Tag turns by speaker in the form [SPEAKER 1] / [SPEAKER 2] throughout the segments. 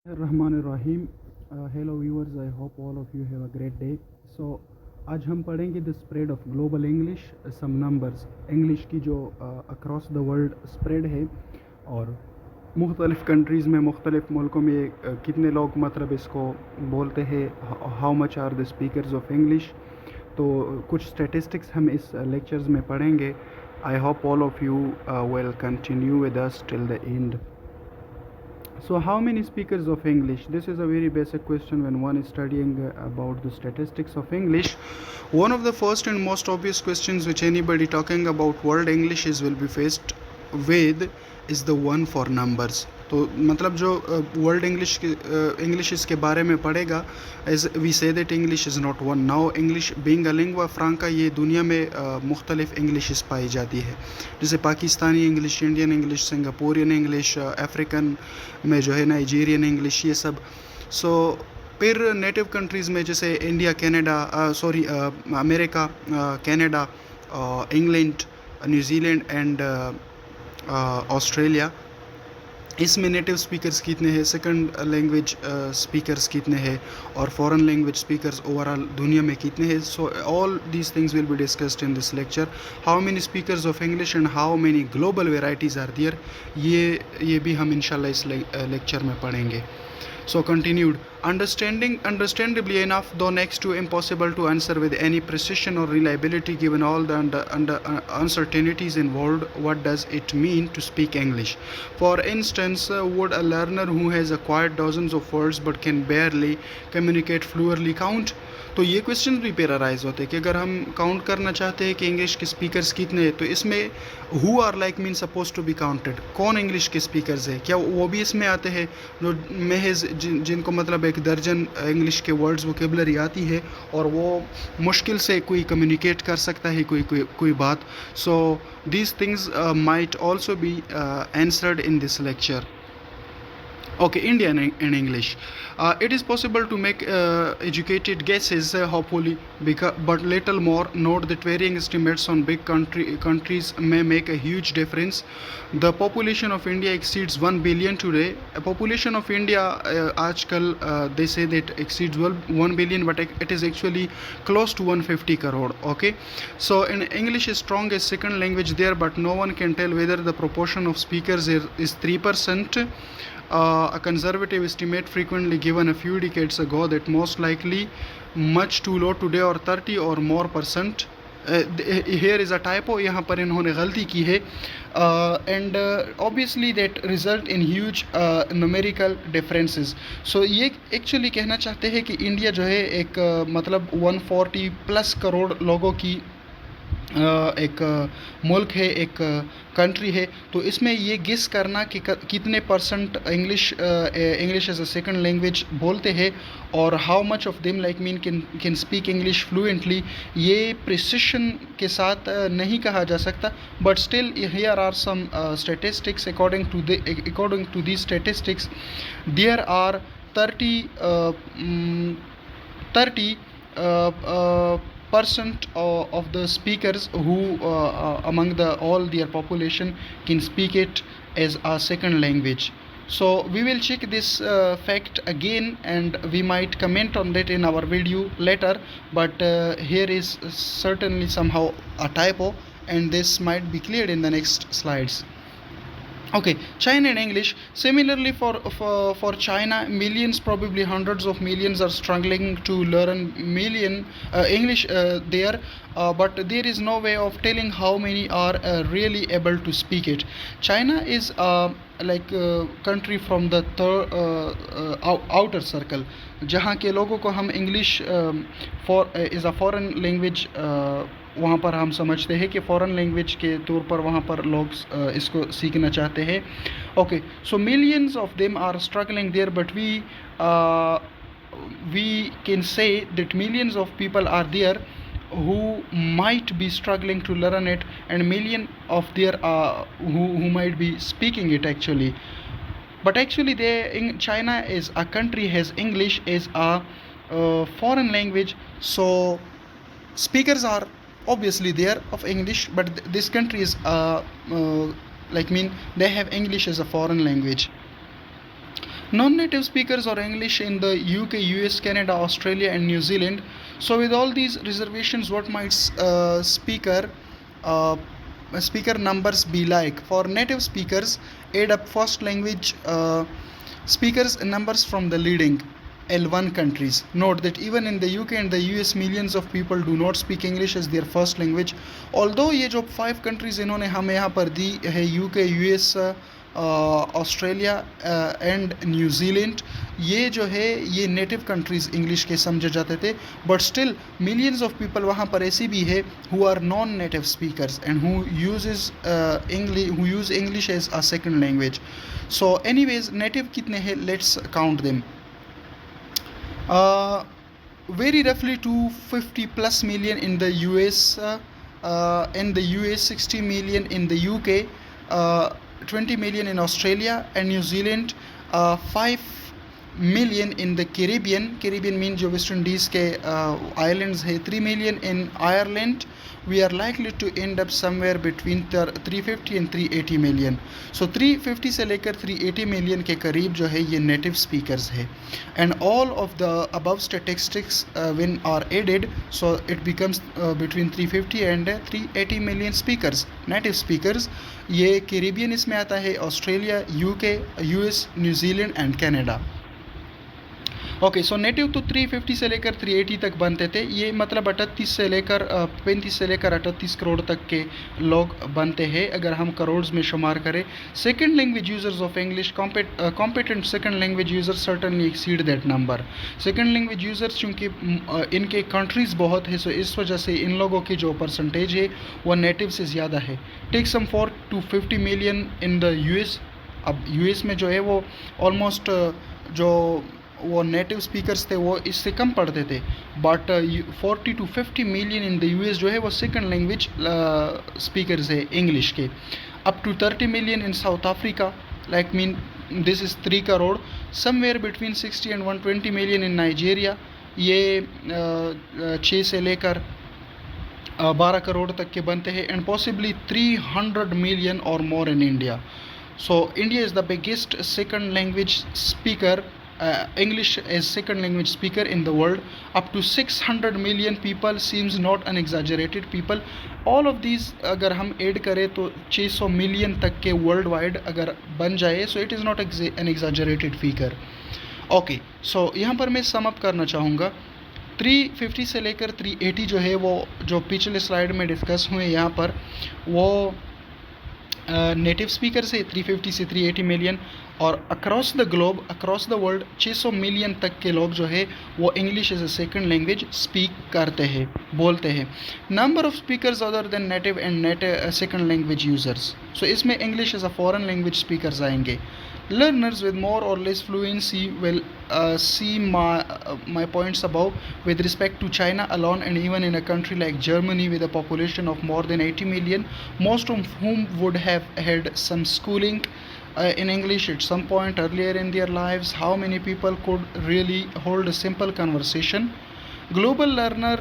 [SPEAKER 1] Rahman Rahim. Hello viewers, I hope all of you have a great day. So आज हम पढ़ेंगे the spread of global English, some numbers English की जो across the world spread है और मुख्तलिफ़ countries में मुख्तलिफ़ मुल्कों में कितने लोग मतलब इसको बोलते हैं, how much are the speakers of English. तो कुछ स्टेटिस्टिक्स हम इस लेक्चर्स में पढ़ेंगे। I hope all of you will continue with us till the end. So how many speakers of English? This is a very basic question when one is studying about the statistics of English. One of the first and most obvious questions which anybody talking about world English will be faced with is the one for numbers. तो मतलब जो world English इसके बारे में पढ़ेगा, as we say that English is not one. Now English being a lingua franca, ये दुनिया में मुख्तलिफ इंग्लिश पाई जाती है, जैसे Pakistani English, Indian English, Singaporean English, African में जो है नाइजीरियन इंग्लिश, ये सब। सो फिर नेटिव कंट्रीज़ में जैसे India, Canada, America, Canada, England, New Zealand and Australia, इसमें नेटिव स्पीकर्स कितने हैं, सेकंड लैंग्वेज स्पीकर्स कितने हैं और फॉरेन लैंग्वेज स्पीकर्स ओवरऑल दुनिया में कितने हैं। So all these things will be discussed in this lecture. How many speakers of English and how many global varieties are there, ये भी हम इंशाल्लाह इस लेक्चर में पढ़ेंगे। So continued. Understandably enough, though next to impossible to answer with any precision or reliability given all the uncertainties involved, what does it mean to speak English? For instance, would a learner who has acquired dozens of words but can barely communicate fluently count? तो ये question भी pair arise होते हैं कि अगर हम count करना चाहते हैं कि इंग्लिश के स्पीकर्स कितने हैं, तो इसमें who are like mean suppose to be counted, कौन इंग्लिश के स्पीकर्स है, क्या वो भी इसमें आते हैं जो महज जिनको मतलब एक दर्जन इंग्लिश के वर्ड्स वोकेबलरी आती है और वो मुश्किल से कोई कम्युनिकेट कर सकता है कोई बात। So these things might also be answered in this lecture. Okay, Indian and English. It is possible to make educated guesses, hopefully, but little more. Note that varying estimates on big countries may make a huge difference. The population of India exceeds 1 billion today. A population of India, आजकल they say that exceeds 1 billion, but it is actually close to 150 crore. Okay, so in English is strong as second language there, but no one can tell whether the proportion of speakers is 3%. A conservative estimate frequently given a few decades ago that most likely much too low today, or 30 or more percent. Here is a typo, यहाँ पर इन्होंने गलती की है, and obviously that result in huge numerical differences. So ये actually कहना चाहते हैं कि इंडिया जो है एक मतलब 140 प्लस करोड़ लोगों की एक मुल्क है, एक कंट्री है। तो इसमें ये गेस करना कि कितने percent English as a second language बोलते हैं और how much of them like mean can speak English fluently, ये प्रिसिशन के साथ नहीं कहा जा सकता। But still here are some statistics. According to the statistics there are 30% of the speakers who among all their population can speak it as a second language. So we will check this fact again and we might comment on that in our video later, but here is certainly somehow a typo and this might be cleared in the next slides. Okay, China and English. Similarly, for China, millions, probably hundreds of millions, are struggling to learn English there, but there is no way of telling how many are really able to speak it. China is like country from the outer circle, जहाँ के लोगों को हम English is a foreign language वहाँ पर हम समझते हैं कि फ़ॉरेन लैंग्वेज के तौर पर वहाँ पर लोग इसको सीखना चाहते हैं। Okay, so millions of them are struggling there, but we can say that millions of people are there who might be struggling to learn it, and million of there who might be speaking it actually. But actually China is a country has English as a foreign language, so speakers are obviously there of English, but this country is like mean they have English as a foreign language. Non-native speakers of English in the UK, US, Canada, Australia, and New Zealand. So with all these reservations, what might uh, speaker numbers be like? For native speakers, add up first language speakers numbers from the leading L1 countries. Note that even in the UK and the US, millions of people do not speak English as their first language. Although ये जो 5 countries इन्होंने हमें यहाँ पर दी है, UK, US, Australia and New Zealand, ये जो है ये नेटिव कंट्रीज़ इंग्लिश के समझे जाते थे, but still millions of people वहाँ पर ऐसी भी है who are non native speakers and who use English as a second language. So anyways native कितने हैं, let's count them. Very roughly 250 plus million in the US, 60 million in the UK, 20 million in Australia and New Zealand, 5 million in the Caribbean means जो West Indies के islands है, 3 million in Ireland. We are likely to end up somewhere between 350 and 380 million. So 350 से लेकर 380 million के करीब जो है ये native speakers है. And all of the above statistics when are added, so it becomes between 350 and 380 million speakers, native speakers. ये Caribbean इसमें आता है, Australia, UK, US, New Zealand and Canada. Okay, so native तो 350 से लेकर 380 तक बनते थे. ये मतलब 35 से लेकर 38 करोड़ तक के लोग बनते हैं अगर हम करोड़ में शुमार करें. Second language users of English, competent second language users certainly exceed that number. Second language users चूँकि इनके कंट्रीज़ बहुत है, सो इस वजह से इन लोगों की जो परसेंटेज है वो नेटिव से ज़्यादा है. Take some 4 to 50 million in the US. अब US में जो है वो ऑलमोस्ट जो वो नेटिव स्पीकर्स थे वो इससे कम पढ़ते थे, but 40 to 50 million in the US जो है वो सेकंड लैंग्वेज स्पीकर्स है इंग्लिश के. Up to 30 million in South Africa, like mean this is 3 crore. Somewhere between 60 and 120 million in Nigeria, ये 6 से लेकर 12 करोड़ तक के बनते हैं. एंड पॉसिबली 300 मिलियन और more in India. So India is the biggest second language speaker, English as second language speaker in the world. Up to 600 million people seems not an exaggerated people. All of these अगर हम add करें तो 600 million तक के world wide अगर बन जाए, so it is not an exaggerated figure. Okay, so यहाँ पर मैं सम अप करना चाहूँगा. 350 से लेकर 380 जो है वो जो पिछले स्लाइड में डिस्कस हुए यहाँ पर वो नेटिव स्पीकर से 350 से 380 मिलियन, और across the globe, across the world 600 million तक के लोग जो है वो English as a second language speak करते हैं, बोलते हैं. Number of speakers other than native and second language users, so इसमें English as a foreign language speakers आएंगे. Learners with more or less fluency will see my points above with respect to China alone, and even in a country like Germany with a population of more than 80 million, most of whom would have had some schooling in English at some point earlier in their lives. How many people could really hold a simple conversation? Global learner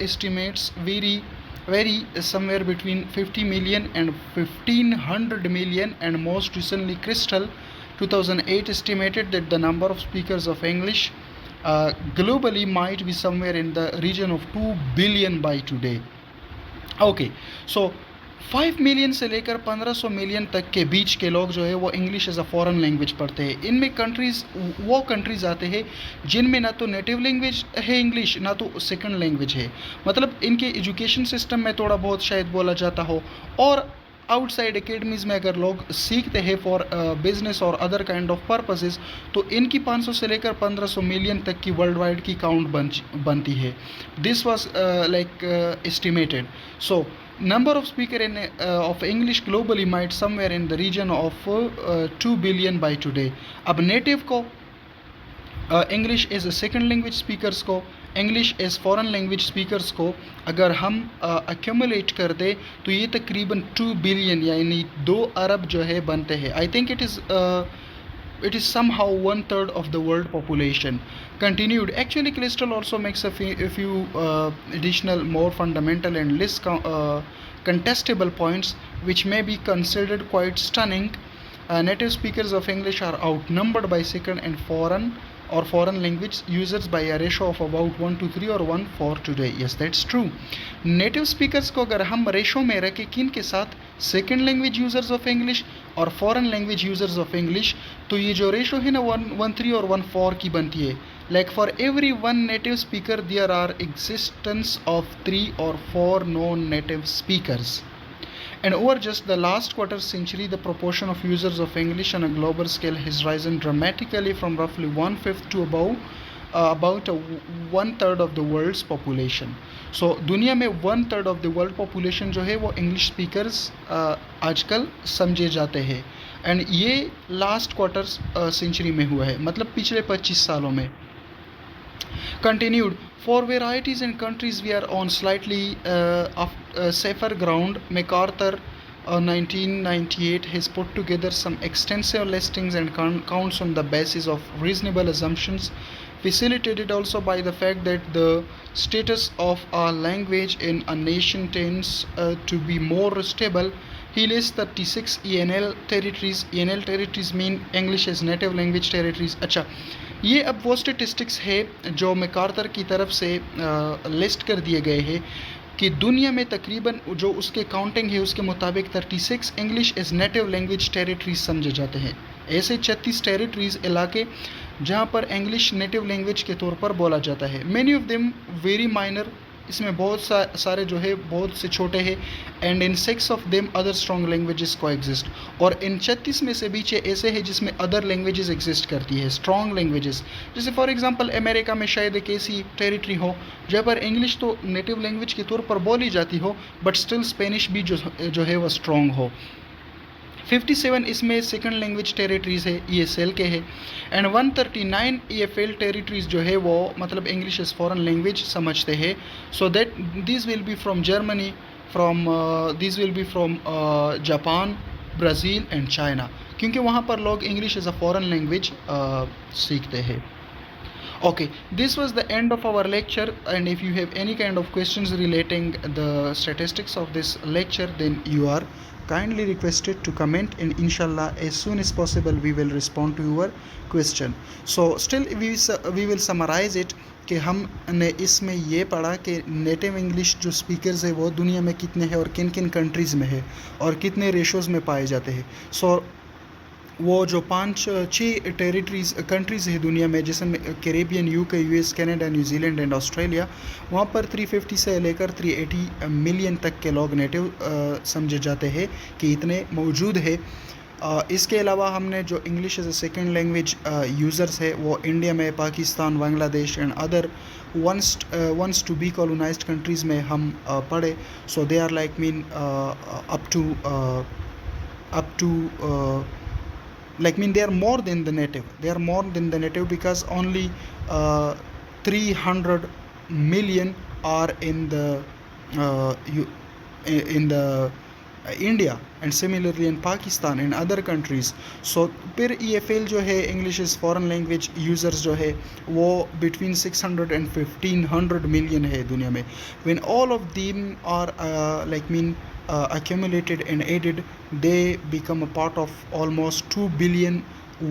[SPEAKER 1] estimates vary somewhere between 50 million and 1500 million, and most recently Crystal 2008 estimated that the number of speakers of English globally might be somewhere in the region of 2 billion by today. Okay, so 5 million से लेकर 1500 million तक के बीच के लोग जो है वो English as a foreign language पढ़ते हैं. इनमें कंट्रीज़ आते हैं जिनमें ना तो नेटिव लैंग्वेज है इंग्लिश, ना तो सेकंड लैंग्वेज है. मतलब इनके एजुकेशन सिस्टम में थोड़ा बहुत शायद बोला जाता हो, और आउटसाइड एकेडमीज़ में अगर लोग सीखते हैं फॉर बिजनेस और अदर काइंड ऑफ पर्पसेस, तो इनकी 500 से लेकर 1500 मिलियन तक की वर्ल्ड वाइड की काउंट बनती है. This was like estimated. So number of speaker of English globally might somewhere in the region of 2 billion by today. अब नेटिव को English as a second language speakers को, English as foreign language speakers को अगर हम accumulate कर दें तो ये तकरीबन 2 बिलियन यानी 2 अरब जो है बनते हैं. I think it is somehow 1/3 of the world population. Continued. Actually, Crystal also makes a few additional more fundamental and less contestable points which may be considered quite stunning. Native speakers of English are outnumbered by second and foreign language users by a ratio of about 1 to 3 or 1 4 today. Yes, that's true. Native speakers को अगर हम ratio में रखें किन के साथ, second language users of English और foreign language users of English, तो ये जो रेशो है ना 1:3 और 1:4 की बनती है. Like for every one native speaker there are existence of 3 or 4 non native speakers. And over just the last quarter century, the proportion of users of English on a global scale has risen dramatically from roughly 1/5 to about 1/3 of the world's population. So दुनिया में 1/3 of the world population जो है वो English speakers आजकल समझे जाते हैं. And ये लास्ट क्वार्टर सेंचुरी में हुआ है, मतलब पिछले 25 सालों में. Continued, for varieties and countries we are on slightly safer ground. MacArthur 1998 has put together some extensive listings and counts on the basis of reasonable assumptions, facilitated also by the fact that the status of a language in a nation tends to be more stable. He lists 36 ENL territories. ENL territories mean English as native language territories. अच्छा, ये अब वो statistics है जो MacArthur की तरफ से list कर दिए गए हैं कि दुनिया में तकरीबन जो उसके काउंटिंग है उसके मुताबिक 36 English as native language territories समझे जाते हैं. ऐसे 36 टेरिटरीज इलाके जहाँ पर इंग्लिश नेटिव लैंग्वेज के तौर पर बोला जाता है. Many of them very minor, इसमें बहुत सारे जो है बहुत से छोटे हैं. And in 6 of them other strong languages को एग्जिस्ट. और इन 36 में से बीच ऐसे हैं जिसमें अदर लैंग्वेजेस एग्जिस्ट करती है, स्ट्रॉन्ग लैंग्वेजेस. जैसे फॉर एग्जांपल अमेरिका में शायद एक ऐसी टेरिटरी हो जहाँ पर इंग्लिश तो नेटिव लैंग्वेज के तौर पर बोली जाती हो बट स्टिल स्पेनिश भी जो है वो स्ट्रॉन्ग हो. 57 इसमें सेकंड लैंग्वेज टेरिटरीज़ है, ESL के है. एंड 139 EFL टेरिटरीज़ जो है वो मतलब इंग्लिश इज़ फॉरेन लैंग्वेज समझते हैं. So that this will be from Germany, this will be from Japan, Brazil and China, क्योंकि वहाँ पर लोग English is a foreign language सीखते हैं. Okay, this was the end of our lecture, and if you have any kind of questions relating the statistics of this lecture, then you are kindly requested to comment, and inshallah as soon as possible we will respond to your question. So still we will summarize it कि हमने इसमें ये पढ़ा कि native English जो speakers है वो दुनिया में कितने हैं और किन किन कंट्रीज़ में है और कितने रेशोज़ में पाए जाते हैं. सो वो जो 5-6 टेरिटरीज़ कंट्रीज़ है दुनिया में जिसमें Caribbean, UK, US, Canada, New Zealand and Australia, वहाँ पर 350 से लेकर 380 मिलियन तक के लोग नेटिव समझे जाते हैं कि इतने मौजूद है. इसके अलावा हमने जो English as a second language users है वो इंडिया में, Pakistan, Bangladesh and other ones to be colonised countries में हम पढ़े. So they are like mean up to like mean they are more than the native because only 300 million are in the India and similarly in Pakistan and other countries. So फिर EFL जो है English is foreign language users जो है वो between 600 and 1500 million है दुनिया में. When all of them are accumulated and added, they become a part of almost 2 billion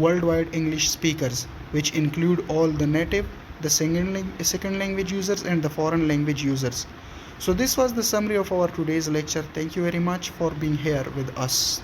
[SPEAKER 1] worldwide English speakers, which include all the native, the second language users and the foreign language users. So this was the summary of our today's lecture. Thank you very much for being here with us.